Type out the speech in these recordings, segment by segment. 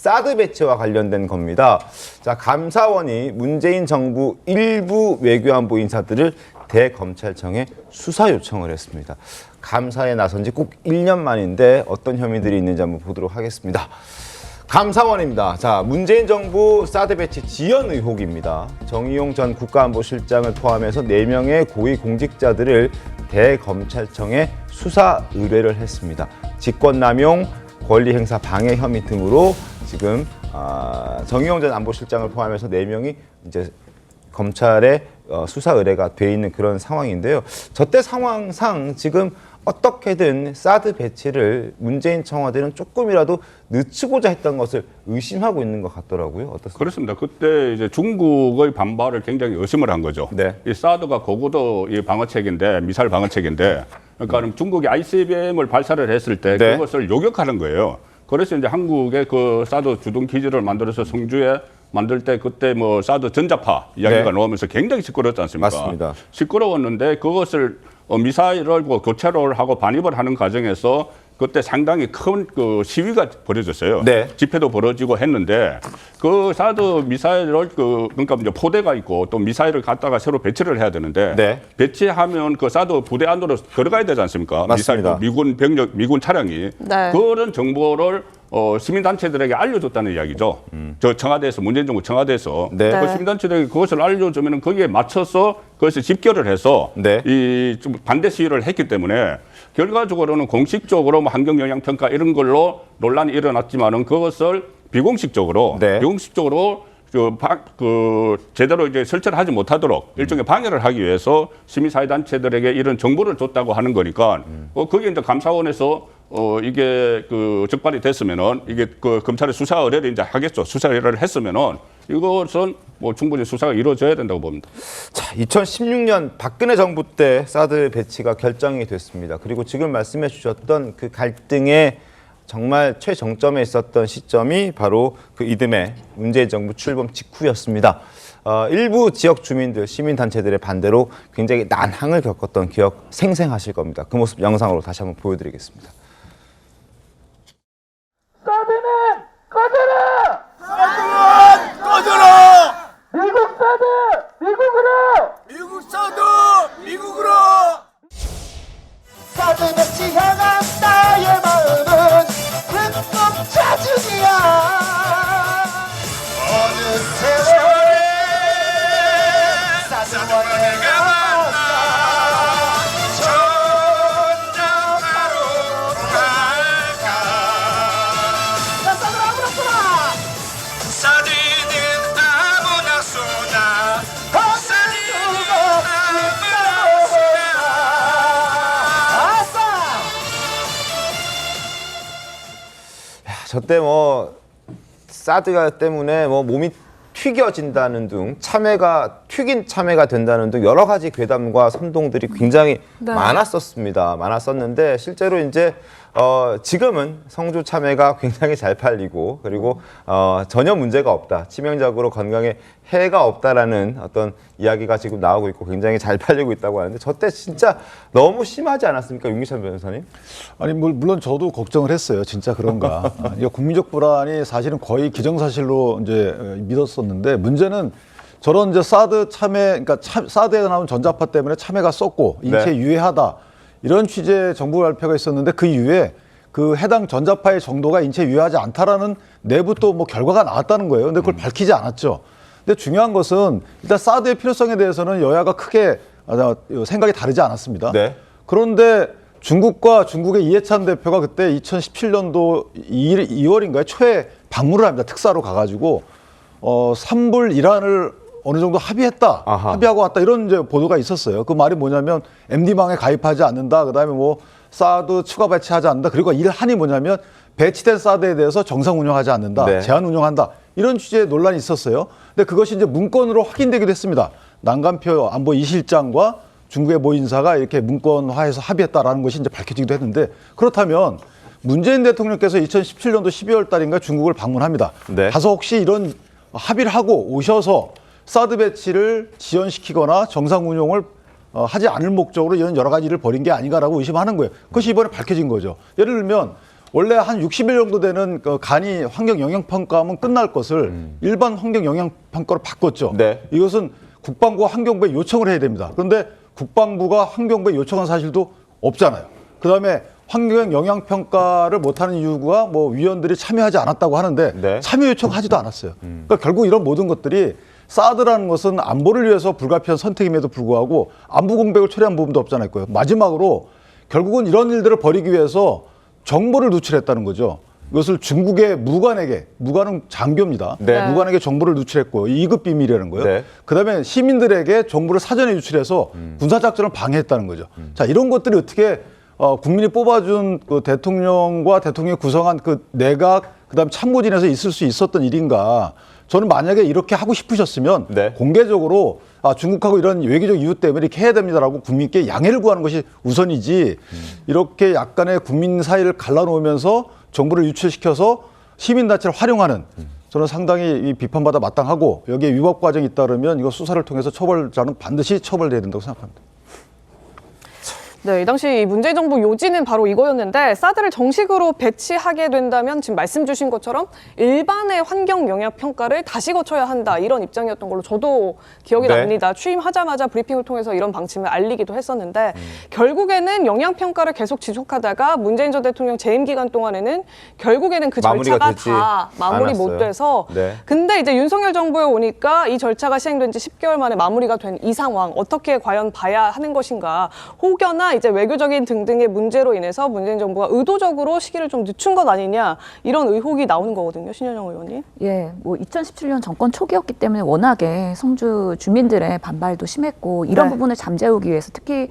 사드 배치와 관련된 겁니다. 자, 감사원이 문재인 정부 일부 외교안보 인사들을 대검찰청에 수사 요청을 했습니다. 감사에 나선 지 꼭 1년 만인데 어떤 혐의들이 있는지 한번 보도록 하겠습니다. 감사원입니다. 자, 문재인 정부 사드 배치 지연 의혹입니다. 정의용 전 국가안보실장을 포함해서 4명의 고위공직자들을 대검찰청에 수사 의뢰를 했습니다. 직권남용, 권리행사 방해 혐의 등으로 지금 정의용 전 안보실장을 포함해서 4명이 이제 검찰에 수사 의뢰가 돼 있는 그런 상황인데요. 저때 상황상 지금 어떻게든 사드 배치를 문재인 청와대는 조금이라도 늦추고자 했던 것을 의심하고 있는 것 같더라고요. 어떻습니까? 그렇습니다. 그때 이제 중국의 반발을 굉장히 의심을 한 거죠. 네. 이 사드가 고고도 이 방어체계인데, 미사일 방어체계인데, 그러니까 중국이 ICBM을 발사를 했을 때 네. 그것을 요격하는 거예요. 그래서 이제 한국의 그 사드 주둔 기지를 만들어서 성주에 만들 때 그때 뭐 사드 전자파 이야기가 네. 나오면서 굉장히 시끄러웠지 않습니까? 맞습니다. 시끄러웠는데 그것을 미사일을 교체를 하고 반입을 하는 과정에서 그때 상당히 큰 그 시위가 벌어졌어요. 네. 집회도 벌어지고 했는데 그 사드 미사일을 그러니까 이제 포대가 있고 또 미사일을 갖다가 새로 배치를 해야 되는데 네. 배치하면 그 사드 부대 안으로 들어가야 되지 않습니까? 맞습니다. 미군 병력, 미군 차량이 네. 그런 정보를 시민단체들에게 알려줬다는 이야기죠. 저 청와대에서 문재인 정부 청와대에서 네. 그 시민단체들에게 그것을 알려주면 거기에 맞춰서 그것을 집결을 해서 네. 이 좀 반대 시위를 했기 때문에 결과적으로는 공식적으로 뭐 환경 영향 평가 이런 걸로 논란이 일어났지만은 그것을 비공식적으로 네. 제대로 이제 설치를 하지 못하도록 일종의 방해를 하기 위해서 시민사회단체들에게 이런 정보를 줬다고 하는 거니까 그게 이제 감사원에서 이게 그 적발이 됐으면은 이게 그 검찰의 수사 의뢰를 이제 하겠죠. 수사 의뢰를 했으면은 이것은 뭐 충분히 수사가 이루어져야 된다고 봅니다. 자, 2016년 박근혜 정부 때 사드 배치가 결정이 됐습니다. 그리고 지금 말씀해 주셨던 그 갈등의 정말 최정점에 있었던 시점이 바로 그 이듬해 문재인 정부 출범 직후였습니다. 일부 지역 주민들, 시민단체들의 반대로 굉장히 난항을 겪었던 기억 생생하실 겁니다. 그 모습 영상으로 다시 한번 보여드리겠습니다. 사드는 꺼져라! 사드는 꺼져라! 미국 사드 미국으로! 미국 사드 미국으로! 사드 배치 향한 나의 마음은 불법 자중이야. 어느 세월에 사드와 내가 만나 전장가로 갈까? 나 사드 아무나 쏘라! 사드는 아무나 쏘나 사드는 아무나 쏘라! 아싸! 저 때 뭐 사드가 때문에 뭐 몸이 튀겨진다는 등 튀긴 참외가 된다는 등 여러 가지 괴담과 선동들이 굉장히 네. 많았었는데 실제로 이제 지금은 성주 참외가 굉장히 잘 팔리고 그리고 전혀 문제가 없다. 치명적으로 건강에 해가 없다라는 어떤 이야기가 지금 나오고 있고 굉장히 잘 팔리고 있다고 하는데 저때 진짜 너무 심하지 않았습니까? 윤기찬 변호사님? 아니 물론 저도 걱정을 했어요. 진짜 그런가. 이거 국민적 불안이 사실은 거의 기정사실로 이제 믿었었는데 문제는 저런 이제 사드 참외, 그러니까 사드에 나온 전자파 때문에 참외가 썩고 인체에 네. 유해하다 이런 취지의 정부 발표가 있었는데 그 이후에 그 해당 전자파의 정도가 인체에 유해하지 않다라는 내부 또 뭐 결과가 나왔다는 거예요. 근데 그걸 밝히지 않았죠. 근데 중요한 것은 일단 사드의 필요성에 대해서는 여야가 크게 생각이 다르지 않았습니다. 네. 그런데 중국과 중국의 이해찬 대표가 그때 2017년도 2월인가요? 초에 방문을 합니다. 특사로 가가지고 산불 이란을 어느 정도 합의했다, 아하. 합의하고 왔다 이런 이제 보도가 있었어요. 그 말이 뭐냐면 MD망에 가입하지 않는다. 그다음에 뭐 사드 추가 배치하지 않는다. 그리고 일한이 뭐냐면 배치된 사드에 대해서 정상 운영하지 않는다, 네. 제한 운영한다. 이런 취지의 논란이 있었어요. 근데 그것이 이제 문건으로 확인되기도 했습니다. 남간표 안보 이실장과 중국의 모 인사가 이렇게 문건화해서 합의했다라는 것이 이제 밝혀지기도 했는데 그렇다면 문재인 대통령께서 2017년도 12월 달인가 중국을 방문합니다. 네. 가서 혹시 이런 합의를 하고 오셔서 사드 배치를 지연시키거나 정상 운용을 하지 않을 목적으로 이런 여러 가지 일을 벌인 게 아닌가라고 의심하는 거예요. 그것이 이번에 밝혀진 거죠. 예를 들면 원래 한 60일 정도 되는 그 간이 환경 영향 평가하면 끝날 것을 일반 환경 영향 평가로 바꿨죠. 네. 이것은 국방부가 환경부에 요청을 해야 됩니다. 그런데 국방부가 환경부에 요청한 사실도 없잖아요. 그다음에 환경 영향 평가를 못하는 이유가 뭐 위원들이 참여하지 않았다고 하는데 네. 참여 요청하지도 않았어요. 그러니까 결국 이런 모든 것들이 사드라는 것은 안보를 위해서 불가피한 선택임에도 불구하고 안보 공백을 초래한 부분도 없잖아요. 마지막으로 결국은 이런 일들을 벌이기 위해서 정보를 누출했다는 거죠. 이것을 중국의 무관은 장교입니다. 네. 무관에게 정보를 누출했고 2급 비밀이라는 거예요. 네. 그다음에 시민들에게 정보를 사전에 유출해서 군사작전을 방해했다는 거죠. 자, 이런 것들이 어떻게 국민이 뽑아준 그 대통령과 대통령이 구성한 그 내각 그다음 참모진에서 있을 수 있었던 일인가? 저는 만약에 이렇게 하고 싶으셨으면 네. 공개적으로 중국하고 이런 외교적 이유 때문에 이렇게 해야 됩니다라고 국민께 양해를 구하는 것이 우선이지 이렇게 약간의 국민 사이를 갈라놓으면서 정보를 유출시켜서 시민단체를 활용하는 저는 상당히 비판받아 마땅하고 여기에 위법 과정이 있다 그러면 이거 수사를 통해서 처벌자는 반드시 처벌돼야 된다고 생각합니다. 네, 이 당시 이 문재인 정부 요지는 바로 이거였는데 사드를 정식으로 배치하게 된다면 지금 말씀 주신 것처럼 일반의 환경 영향 평가를 다시 거쳐야 한다 이런 입장이었던 걸로 저도 기억이 네. 납니다. 취임하자마자 브리핑을 통해서 이런 방침을 알리기도 했었는데 결국에는 영향 평가를 계속 지속하다가 문재인 전 대통령 재임 기간 동안에는 결국에는 그 마무리가 절차가 되지 다 마무리 못 않았어요. 돼서 네. 근데 이제 윤석열 정부에 오니까 이 절차가 시행된 지 10개월 만에 마무리가 된 이 상황 어떻게 과연 봐야 하는 것인가 혹여나 이제 외교적인 등등의 문제로 인해서 문재인 정부가 의도적으로 시기를 좀 늦춘 것 아니냐 이런 의혹이 나오는 거거든요. 신현영 의원님. 예, 뭐 2017년 정권 초기였기 때문에 워낙에 성주 주민들의 반발도 심했고 이런 네. 부분을 잠재우기 위해서 특히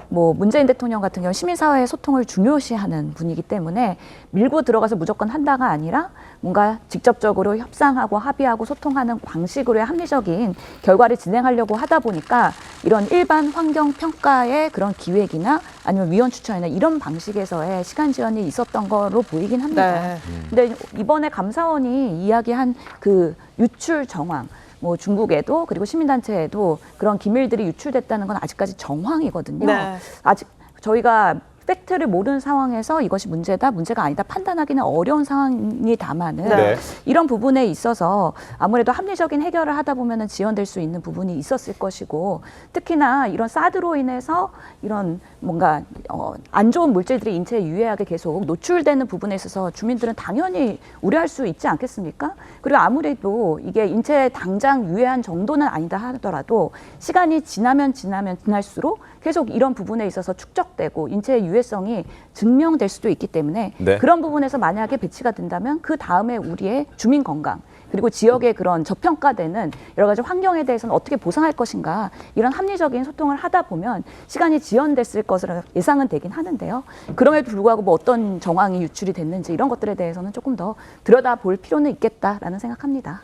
뭐 문재인 대통령 같은 경우 시민사회의 소통을 중요시하는 분이기 때문에 밀고 들어가서 무조건 한다가 아니라 뭔가 직접적으로 협상하고 합의하고 소통하는 방식으로의 합리적인 결과를 진행하려고 하다 보니까 이런 일반 환경 평가의 그런 기획이나 아니면 위원 추천이나 이런 방식에서의 시간 지연이 있었던 거로 보이긴 합니다. 네. 근데 이번에 감사원이 이야기한 그 유출 정황, 뭐 중국에도 그리고 시민단체에도 그런 기밀들이 유출됐다는 건 아직까지 정황이거든요. 네. 아직 저희가 팩트를 모르는 상황에서 이것이 문제다, 문제가 아니다 판단하기는 어려운 상황이 다마는 네. 이런 부분에 있어서 아무래도 합리적인 해결을 하다 보면은 지연될 수 있는 부분이 있었을 것이고 특히나 이런 사드로 인해서 이런 뭔가 안 좋은 물질들이 인체에 유해하게 계속 노출되는 부분에 있어서 주민들은 당연히 우려할 수 있지 않겠습니까? 그리고 아무래도 이게 인체에 당장 유해한 정도는 아니다 하더라도 시간이 지날수록 계속 이런 부분에 있어서 축적되고 인체의 유해성이 증명될 수도 있기 때문에 네. 그런 부분에서 만약에 배치가 된다면 그 다음에 우리의 주민 건강 그리고 지역의 그런 저평가되는 여러 가지 환경에 대해서는 어떻게 보상할 것인가 이런 합리적인 소통을 하다 보면 시간이 지연됐을 것으로 예상은 되긴 하는데요. 그럼에도 불구하고 뭐 어떤 정황이 유출이 됐는지 이런 것들에 대해서는 조금 더 들여다볼 필요는 있겠다라는 생각합니다.